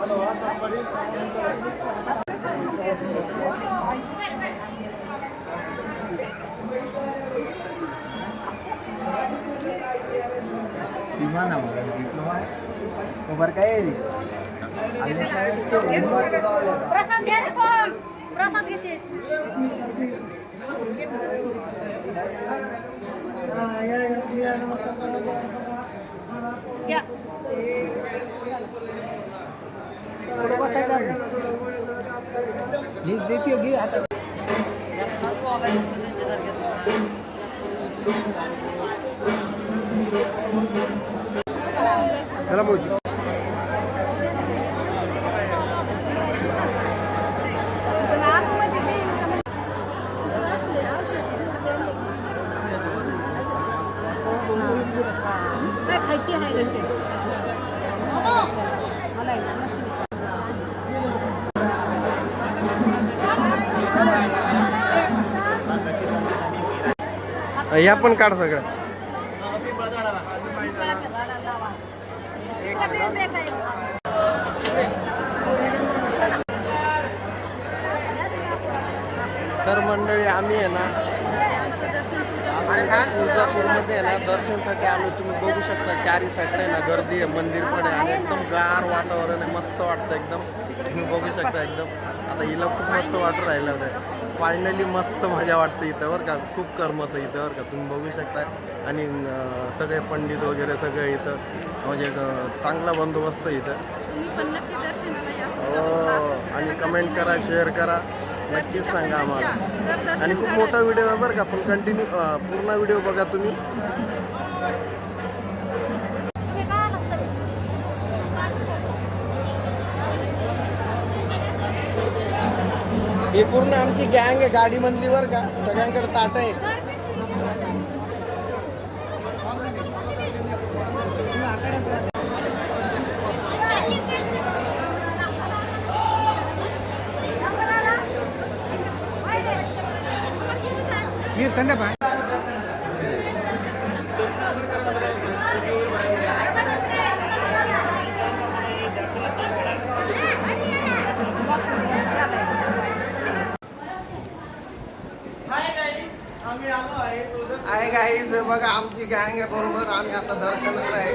Di mana makan gitu mah? Kabar kayak ini. Perasaan dia nih soal perasaan gitu. Ya. Udah pasang kan? Di gini atas. चला भाऊजी खायती आहे घंटे या पण काढ सगळं तर मंडळी आम्ही आहे ना तुळजापूरमध्ये आहे ना दर्शनसाठी आलो. तुम्ही बघू शकता चारी साईडला आहे ना गर्दी आहे, मंदिर पण आहे आणि एकदम गार वातावरण आहे, मस्त वाटतं एकदम. तुम्ही बघू शकता एकदम. आता हिला खूप मस्त वाटत राहिलं होतं. फायनली मस्त मजा वाटते इथं बरं का, खूप करमत इथं बरं का. तुम्ही बघू शकता आणि सगळे पंडित वगैरे सगळे इथं म्हणजे चांगला बंदोबस्त इथं. हो आणि कमेंट करा, शेअर करा, नक्कीच सांगा आम्हाला. आणि खूप मोठा व्हिडिओ आहे बरं का, पण कंटिन्यू पूर्ण व्हिडिओ बघा तुम्ही. ही पूर्ण आमची गँग आहे गाडीमधली बरं का, सगळ्यांकडे ताट आहे. ತಂದೆ ಬಾ आहे गाईज बघा आमची गँग आहे बरोबर. आम्ही आता दर्शनाला आहे.